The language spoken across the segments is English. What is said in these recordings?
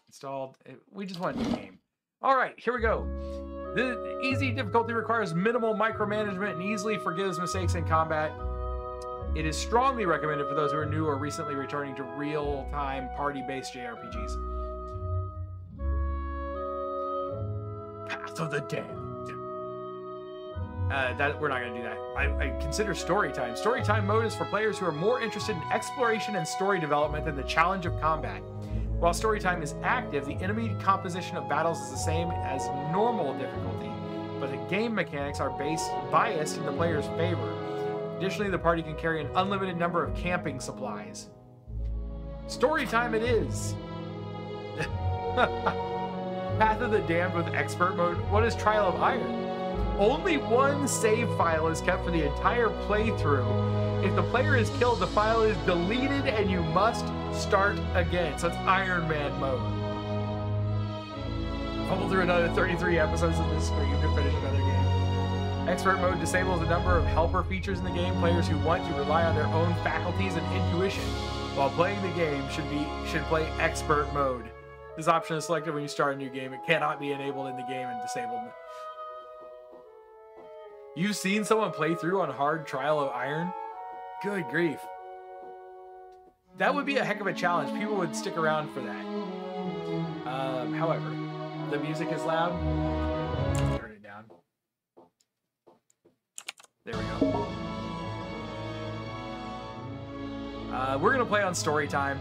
Installed. We just want a new game. All right, here we go. The easy difficulty requires minimal micromanagement and easily forgives mistakes in combat. It is strongly recommended for those who are new or recently returning to real-time party-based JRPGs. Path of the Damned. We're not going to do that. I consider story time. Story time mode is for players who are more interested in exploration and story development than the challenge of combat. While story time is active, the enemy composition of battles is the same as normal difficulty, but the game mechanics are biased in the player's favor. Additionally, the party can carry an unlimited number of camping supplies. Story time it is! Path of the Damned with expert mode. What is Trial of Iron? Only one save file is kept for the entire playthrough. If the player is killed, the file is deleted and you must start again. So it's Iron Man mode. Fumble through another 33 episodes of this stream to finish another game. Expert mode disables a number of helper features in the game. Players who want to rely on their own faculties and intuition while playing the game should play expert mode. This option is selected when you start a new game. It cannot be enabled in the game and disabled. You've seen someone play through on hard Trial of Iron? Good grief. That would be a heck of a challenge. People would stick around for that. However, the music is loud. Turn it down. There we go. We're going to play on story time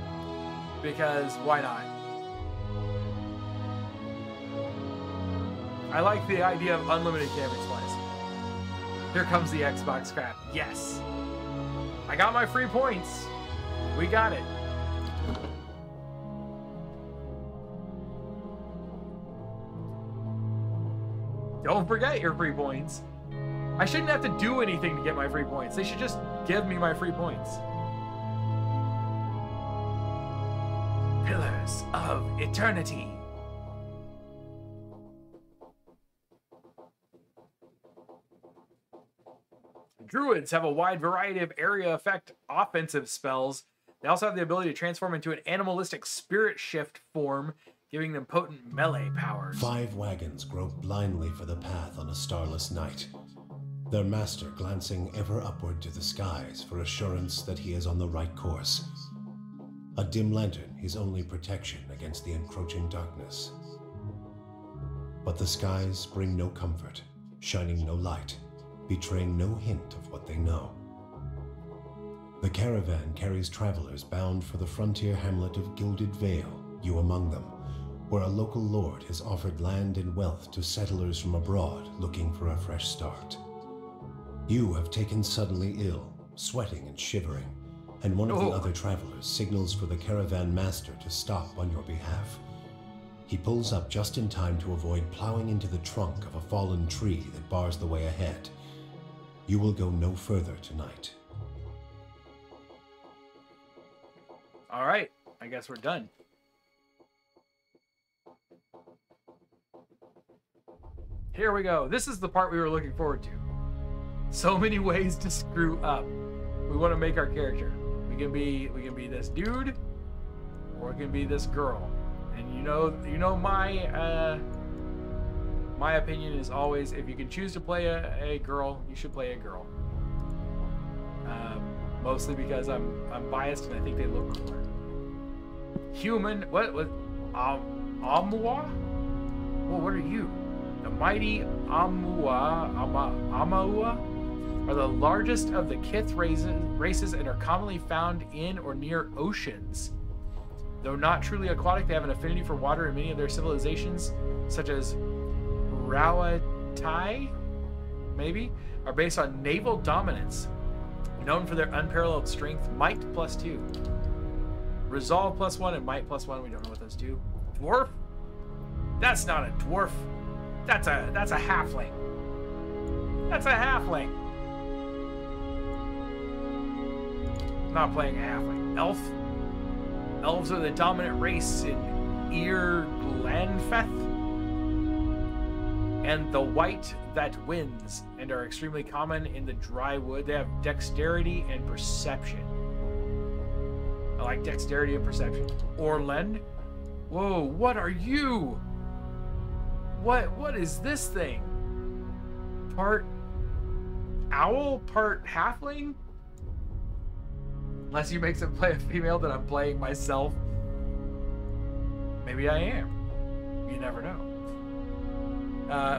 because why not? I like the idea of unlimited camping supplies. Here comes the Xbox crap. Yes. I got my free points. We got it. Don't forget your free points. I shouldn't have to do anything to get my free points. They should just give me my free points. Pillars of Eternity. Druids have a wide variety of area effect offensive spells. They also have the ability to transform into an animalistic spirit shift form, giving them potent melee powers. 5 wagons grope blindly for the path on a starless night, their master glancing ever upward to the skies for assurance that he is on the right course. A dim lantern his only protection against the encroaching darkness. But the skies bring no comfort, shining no light, betraying no hint of what they know. The caravan carries travelers bound for the frontier hamlet of Gilded Vale, you among them, where a local lord has offered land and wealth to settlers from abroad looking for a fresh start. You have taken suddenly ill, sweating and shivering, and one of the other travelers signals for the caravan master to stop on your behalf. He pulls up just in time to avoid plowing into the trunk of a fallen tree that bars the way ahead. You will go no further tonight. All right, I guess we're done. Here we go. This is the part we were looking forward to. So many ways to screw up. We want to make our character. We can be this dude, or it can be this girl. And you know my opinion is always, if you can choose to play a girl, you should play a girl. Mostly because I'm biased and I think they look cooler. Human, what Amua? Well, what are you? The mighty Amaua are the largest of the Kith races and are commonly found in or near oceans. Though not truly aquatic, they have an affinity for water, and many of their civilizations, such as Rawatai, maybe, are based on naval dominance. Known for their unparalleled strength, might +2. Resolve +1 and might +1. We don't know what those do. Dwarf? That's not a dwarf. That's a halfling. That's a halfling. I'm not playing a halfling. Elf? Elves are the dominant race in Glanfeth and the white that wins, and are extremely common in the dry wood. They have dexterity and perception. I like dexterity and perception. Orlen, Whoa, what are you? What is this thing? Part owl, part halfling? Unless you make them play a female that I'm playing myself. Maybe I am. You never know.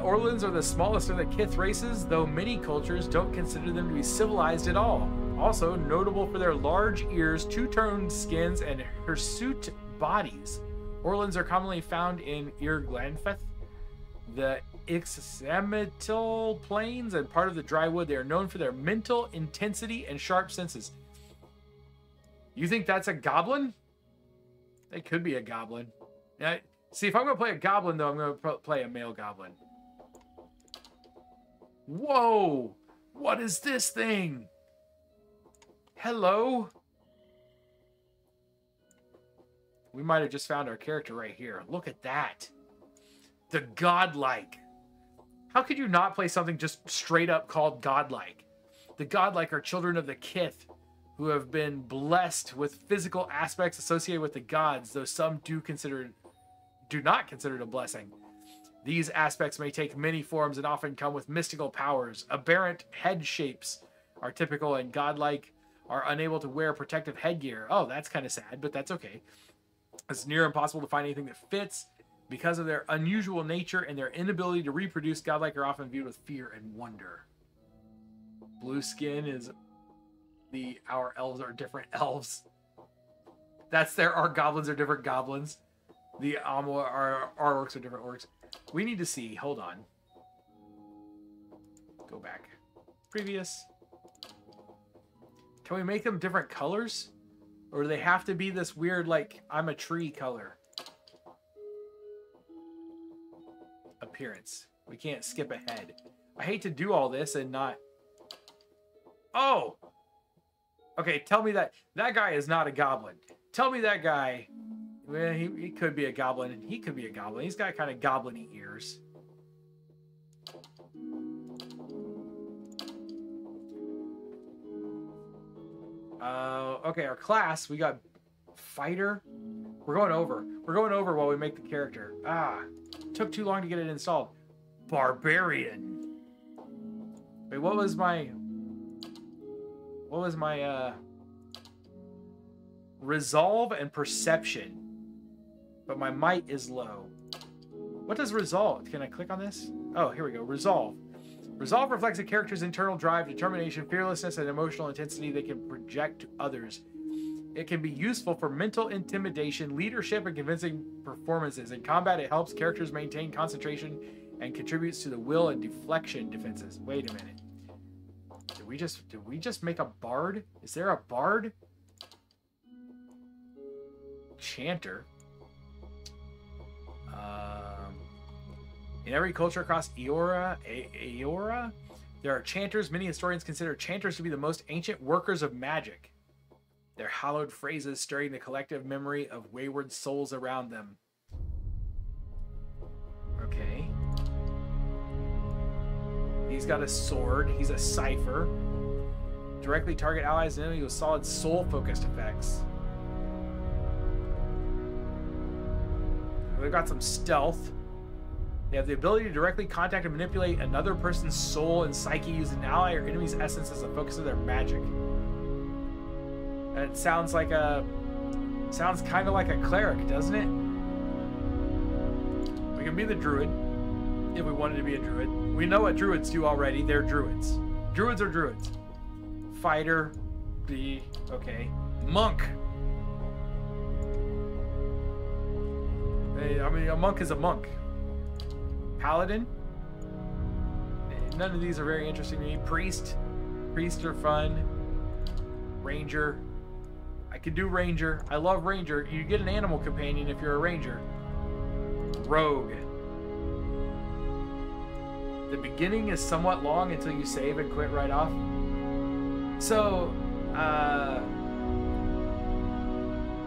Orlins are the smallest of the Kith races, though many cultures don't consider them to be civilized at all. Also notable for their large ears, two-toned skins, and hirsute bodies. Orlins are commonly found in Irglanfeth, the Ixamital Plains, and part of the Drywood. They are known for their mental intensity and sharp senses. You think that's a goblin? They could be a goblin. Now, see, if I'm going to play a goblin, though, I'm going to play a male goblin. Whoa! What is this thing? Hello? We might have just found our character right here. Look at that. The godlike. How could you not play something just straight up called godlike? The godlike are children of the Kith, who have been blessed with physical aspects associated with the gods, though some do not consider it a blessing. These aspects may take many forms and often come with mystical powers. Aberrant head shapes are typical, and godlike are unable to wear protective headgear. Oh, that's kind of sad, but that's okay. It's near impossible to find anything that fits. Because of their unusual nature and their inability to reproduce, godlike are often viewed with fear and wonder. Blue skin is our elves are different elves. That's our goblins are different goblins. Our orcs are different orcs. We need to see. Hold on. Go back. Previous. Can we make them different colors? Or do they have to be this weird, like, I'm a tree color? Appearance. We can't skip ahead. I hate to do all this and not... Oh! Okay, tell me that guy is not a goblin. Tell me that guy... Well, he could be a goblin, and he could be a goblin. He's got kind of goblin-y ears. Okay, our class, we got fighter. We're going over. We're going over while we make the character. Took too long to get it installed. Barbarian. Wait, what was my resolve and perception? But my might is low. What does resolve? Can I click on this? Oh, here we go. Resolve. Resolve reflects a character's internal drive, determination, fearlessness, and emotional intensity they can project to others. It can be useful for mental intimidation, leadership, and convincing performances. In combat, it helps characters maintain concentration and contributes to the will and deflection defenses. Wait a minute. Did we just make a bard? Is there a bard? Chanter. In every culture across Eora, there are chanters. Many historians consider chanters to be the most ancient workers of magic. Their hallowed phrases stirring the collective memory of wayward souls around them. Okay. He's got a sword. He's a cipher. Directly target allies and enemies with solid soul-focused effects. They've got some stealth. They have the ability to directly contact and manipulate another person's soul and psyche using an ally or enemy's essence as the focus of their magic. It sounds like sounds kind of like a cleric, doesn't it? We can be the druid if we wanted to be a druid. We know what druids do already. They're druids. Druids are druids. Fighter, okay. Monk. I mean, a monk is a monk. Paladin. None of these are very interesting to me. Priest. Priests are fun. Ranger. I could do ranger. I love ranger. You get an animal companion if you're a ranger. Rogue. The beginning is somewhat long until you save and quit right off. So,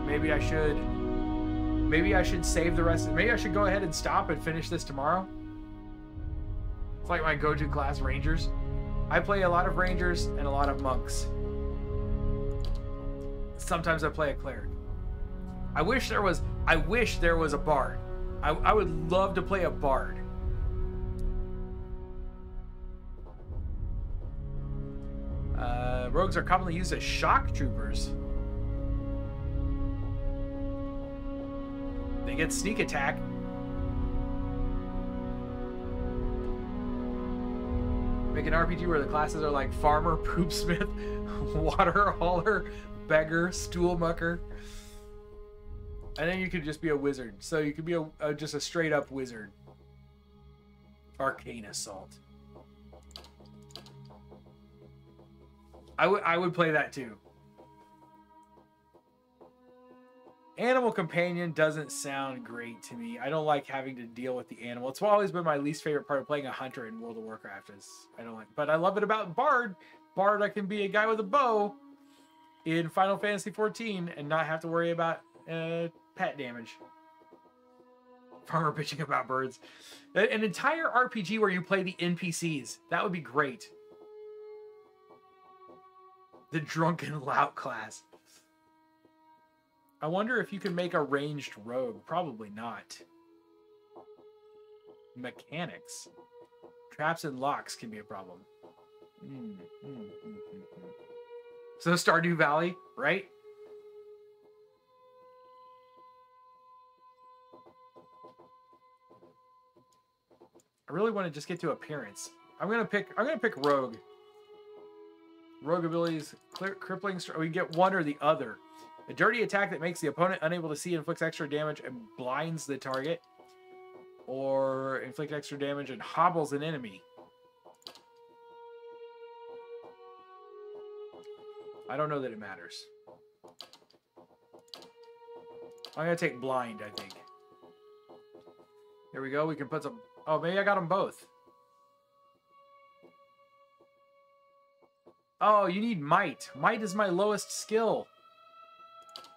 maybe I should save the rest. Maybe I should go ahead and stop and finish this tomorrow. It's like my go-to class, rangers. I play a lot of rangers and a lot of monks. Sometimes I play a cleric. I wish there was I wish there was a bard. I would love to play a bard. Rogues are commonly used as shock troopers. They get sneak attack. Make an RPG where the classes are like farmer, poopsmith, water hauler, beggar, stool mucker. And then you could just be a wizard. So you could be just a straight up wizard. Arcane assault. I would play that too. Animal companion doesn't sound great to me. I don't like having to deal with the animal. It's always been my least favorite part of playing a hunter in World of Warcraft. I don't like, but I love it about Bard. Bard, I can be a guy with a bow in Final Fantasy XIV and not have to worry about pet damage. Farmer bitching about birds. An entire RPG where you play the NPCs. That would be great. The drunken lout class. I wonder if you can make a ranged rogue. Probably not. Mechanics. Traps and locks can be a problem. So Stardew Valley, right? I really want to just get to appearance. I'm gonna pick rogue. Rogue abilities, crippling. We get one or the other. A dirty attack that makes the opponent unable to see, inflicts extra damage and blinds the target, or inflict extra damage and hobbles an enemy. I don't know that it matters. I'm gonna take blind, I think. Here we go. We can put some. Oh, maybe I got them both. Oh, you need might. Might is my lowest skill.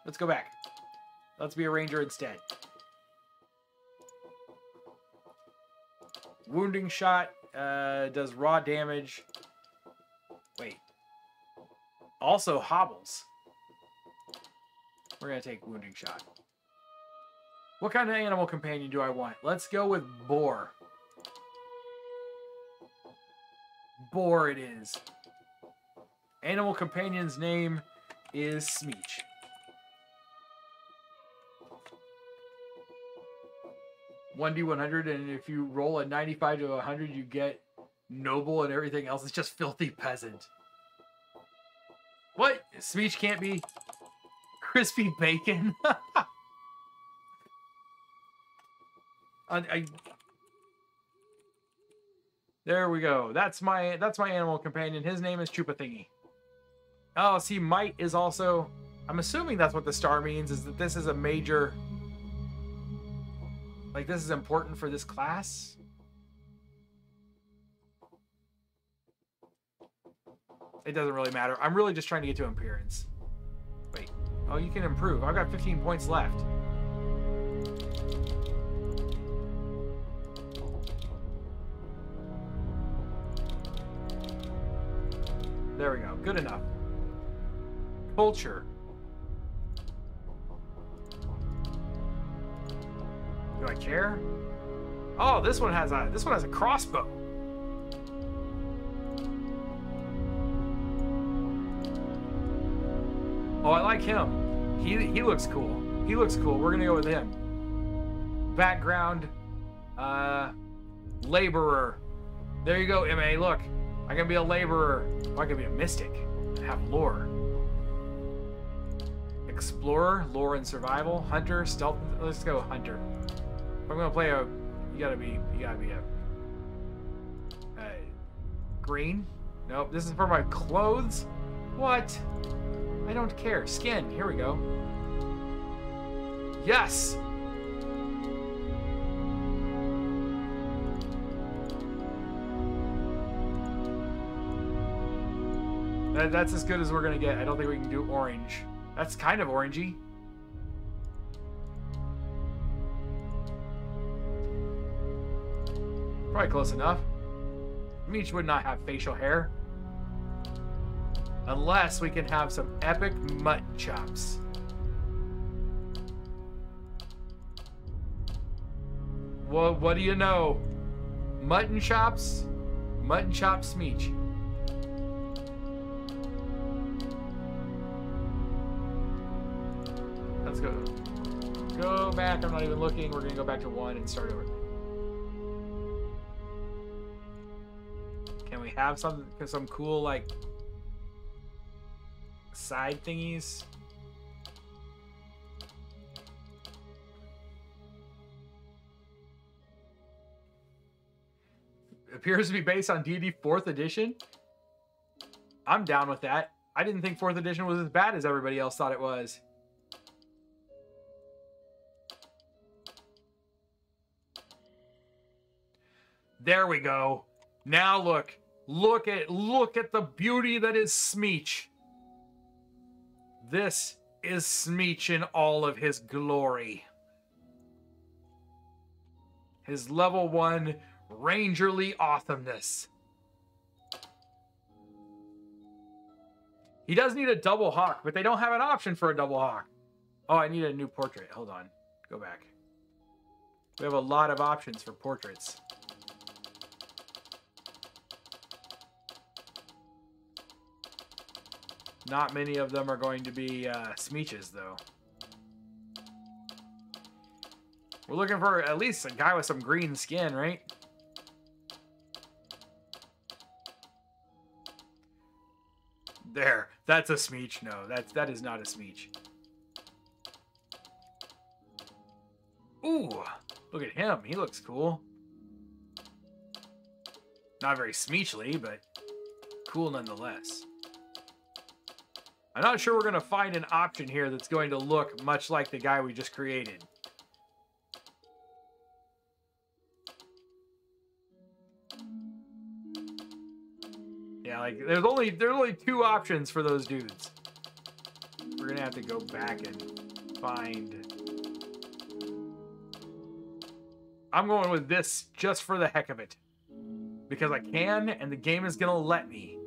Let's go back. Let's be a ranger instead. Wounding shot does raw damage. Wait. Also hobbles. We're going to take wounding shot. What kind of animal companion do I want? Let's go with boar. Boar it is. Animal companion's name is Smeech. $1d100, and if you roll a 95 to 100, you get noble, and everything else is just filthy peasant. What? Smeech can't be crispy bacon? There we go. That's my animal companion. His name is Chupa Thingy. Oh, see, might is also... I'm assuming that's what the star means, is that this is a major... Like, this is important for this class? It doesn't really matter. I'm really just trying to get to appearance. Wait. Oh, you can improve. I've got 15 points left. There we go. Good enough. Culture. Do I care? Oh, this one has a crossbow. Oh, I like him. He looks cool. He looks cool. We're gonna go with him. Background, laborer. There you go, MA. Look, I can be a laborer. Oh, I can be a mystic and have lore. Explorer, lore and survival. Hunter, stealth. Let's go hunter. If I'm gonna play a, you gotta be a green. Nope, this is for my clothes. What? I don't care. Skin. Here we go. Yes. That's as good as we're gonna get. I don't think we can do orange. That's kind of orangey. Probably close enough. Smeech would not have facial hair. Unless we can have some epic mutt chops. what do you know? Mutton chops Smeech. Let's go. Go back. I'm not even looking. We're gonna go back to 1 and start over. Can we have some cool like side thingies? Appears to be based on D&D 4th edition. I'm down with that. I didn't think 4th edition was as bad as everybody else thought it was. There we go. Now look. Look at the beauty that is Smeech. This is Smeech in all of his glory. His level 1 rangerly awesomeness. He does need a double hawk, but they don't have an option for a double hawk. Oh, I need a new portrait. Hold on. Go back. We have a lot of options for portraits. Not many of them are going to be Smeeches, though. We're looking for at least a guy with some green skin, right? There. That's a Smeech. No, that is not a Smeech. Ooh. Look at him. He looks cool. Not very Smeechly, but cool nonetheless. I'm not sure we're going to find an option here that's going to look much like the guy we just created. Yeah, like there's only 2 options for those dudes. We're going to have to go back and find. I'm going with this just for the heck of it. Because I can, and the game is going to let me.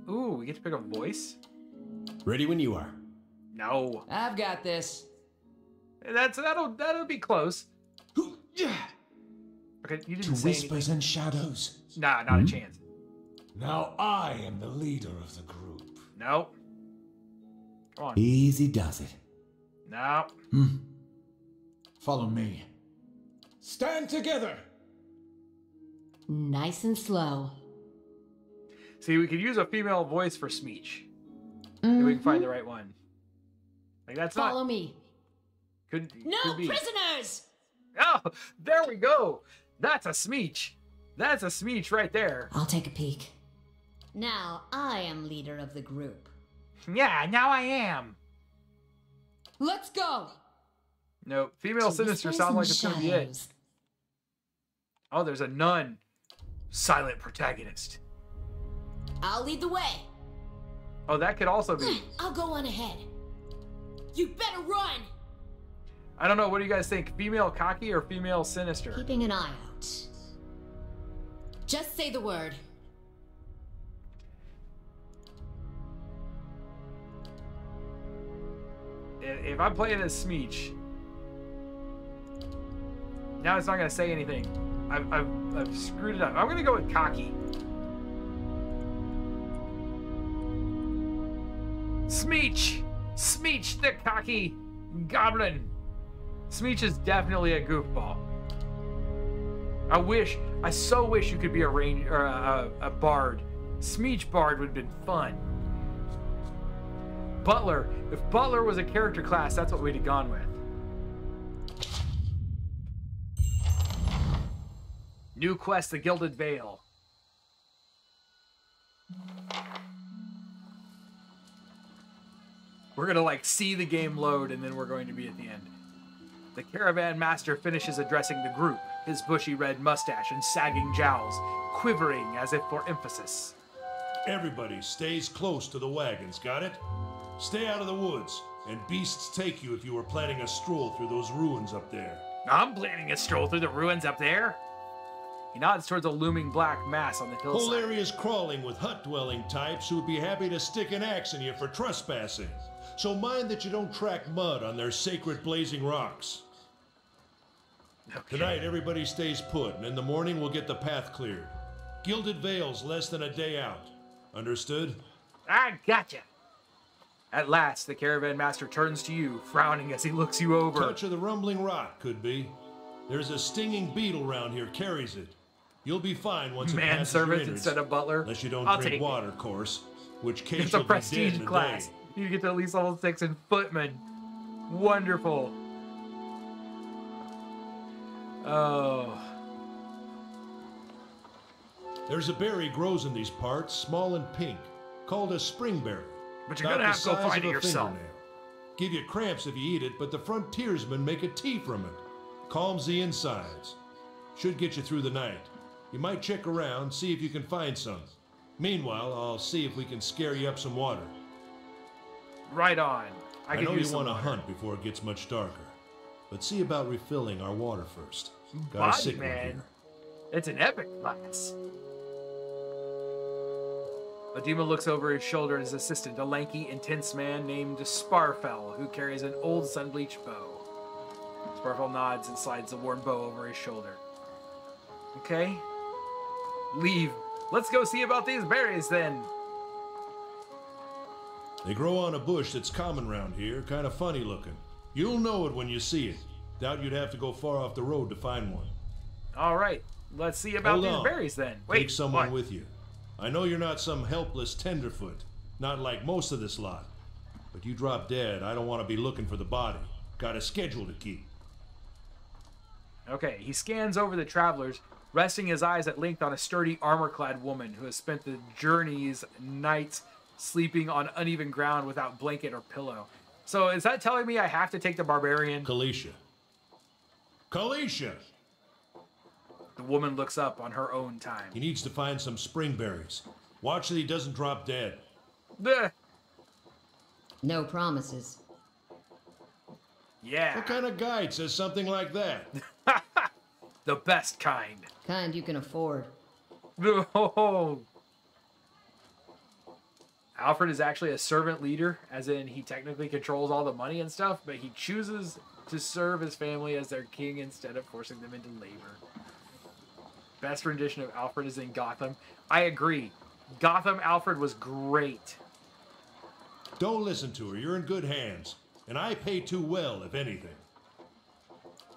Ooh, we get to pick a voice? Ready when you are. No. I've got this. That'll be close. Okay, you didn't To say whispers anything. and shadows. Nah, not a chance. Now I am the leader of the group. No. Come on. Easy does it. No. Follow me. Stand together. Nice and slow. See, we could use a female voice for Smeech. If we can find the right one. Like that's Follow not. me. Could No be. prisoners! Oh, there we go. That's a Smeech. That's a Smeech right there. I'll take a peek. Now I am leader of the group. Yeah, now I am. Let's go! No, female sinister sounds like it's gonna be it. Oh, there's a nun. Silent protagonist. I'll lead the way. Oh, that could also be. I'll go on ahead. You better run! I don't know. What do you guys think? Female cocky or female sinister? Keeping an eye out. Just say the word. If I'm playing as Smeech, now it's not gonna say anything. I've screwed it up. I'm gonna go with cocky. Smeech! Smeech the cocky goblin! Smeech is definitely a goofball. I so wish you could be a bard. Smeech bard would have been fun. Butler. If Butler was a character class, that's what we'd have gone with. New quest, the Gilded Veil. We're gonna like see the game load and then we're going to be at the end. The caravan master finishes addressing the group, his bushy red mustache and sagging jowls quivering as if for emphasis. Everybody stays close to the wagons, got it? Stay out of the woods, and beasts take you if you were planning a stroll through those ruins up there. I'm planning a stroll through the ruins up there. He nods towards a looming black mass on the hillside. Whole area's crawling with hut-dwelling types who'd be happy to stick an axe in you for trespassing. So mind that you don't track mud on their sacred blazing rocks. Okay. Tonight, everybody stays put, and in the morning, we'll get the path cleared. Gilded Vale's less than a day out. Understood? I gotcha. At last, the caravan master turns to you, frowning as he looks you over. Touch of the rumbling rock, could be. There's a stinging beetle round here, carries it. You'll be fine once it passes your Manservant innards. instead of butler. Unless you don't I'll drink take water, of course. Which case It's a you'll be dead prestige in a class. day. You get to at least level 6 in footman. Wonderful. Oh. There's a berry grows in these parts, small and pink, called a springberry. But you're About gonna the have to go size find of it a yourself. fingernail. Give you cramps if you eat it, but the frontiersmen make a tea from it. Calms the insides. Should get you through the night. You might check around, see if you can find some. Meanwhile, I'll see if we can scare you up some water. Right on. I could know use you some want to water. hunt before it gets much darker, but see about refilling our water first. Got a Body sick one man. here. It's an epic class. Adema looks over his shoulder at his assistant, a lanky, intense man named Sparfell, who carries an old sun-bleached bow. Sparfell nods and slides the worn bow over his shoulder. Okay. Leave. Let's go see about these berries, then. They grow on a bush that's common round here, kind of funny looking. You'll know it when you see it. Doubt you'd have to go far off the road to find one. All right. Let's see about Hold these on. berries, then. Wait, Take someone what? with you. I know you're not some helpless tenderfoot, not like most of this lot. But you drop dead, I don't want to be looking for the body. Got a schedule to keep. Okay, he scans over the travelers, resting his eyes at length on a sturdy, armor-clad woman who has spent the journey's nights sleeping on uneven ground without blanket or pillow. So is that telling me I have to take the barbarian? Kalisha. Kalisha! The woman looks up on her own time. He needs to find some springberries. Watch that he doesn't drop dead. Bleh. No promises. Yeah, What kind of guide says something like that? the best kind. Kind you can afford. Oh. Alfred is actually a servant leader, as in he technically controls all the money and stuff, but he chooses to serve his family as their king instead of forcing them into labor. Best rendition of Alfred is in Gotham. I agree. Gotham Alfred was great. Don't listen to her. You're in good hands. And I pay too well, if anything.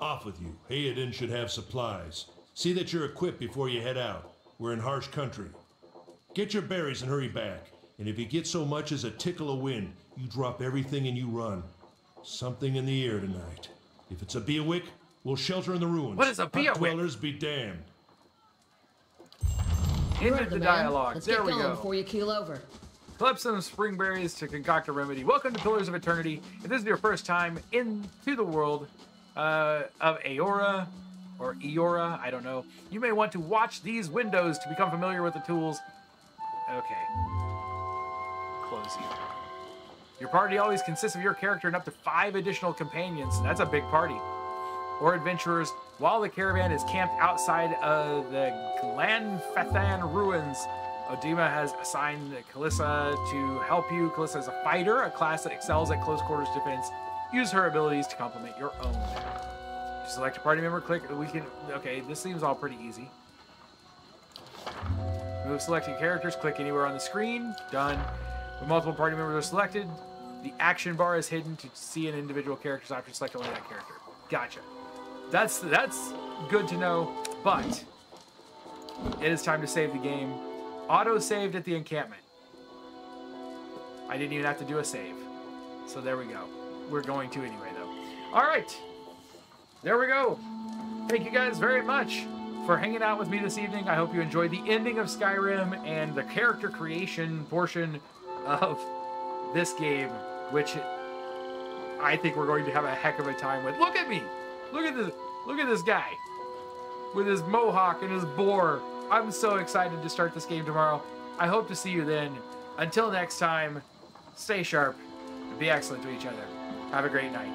Off with you. Hayden should have supplies. See that you're equipped before you head out. We're in harsh country. Get your berries and hurry back. And if you get so much as a tickle of wind, you drop everything and you run. Something in the air tonight. If it's a Beawick, we'll shelter in the ruins. What is a Hut Beawick? dwellers be damned. You're Into right, the man. dialogue. Let's There get we going go. before you keel over. Collect some springberries to concoct a remedy. Welcome to Pillars of Eternity. If this is your first time into the world of Aora, or Eora, I don't know, you may want to watch these windows to become familiar with the tools. Okay. Close you. Your party always consists of your character and up to 5 additional companions. That's a big party. Or adventurers, while the caravan is camped outside of the Glanfathan ruins. Odima has assigned Kalissa to help you. Kalissa is a fighter, a class that excels at close quarters defense. Use her abilities to complement your own. To select a party member, click. Okay, this seems all pretty easy. Move selected characters, click anywhere on the screen. Done. When multiple party members are selected, the action bar is hidden to see an individual character's option. Select only that character. Gotcha. That's good to know, but it is time to save the game. Auto-saved at the encampment. I didn't even have to do a save. So there we go. We're going to anyway, though. All right. There we go. Thank you guys very much for hanging out with me this evening. I hope you enjoyed the ending of Skyrim and the character creation portion of this game, which I think we're going to have a heck of a time with. Look at me. Look at this. Look at this guy with his mohawk and his boar. I'm so excited to start this game tomorrow. I hope to see you then. Until next time, stay sharp and be excellent to each other. Have a great night.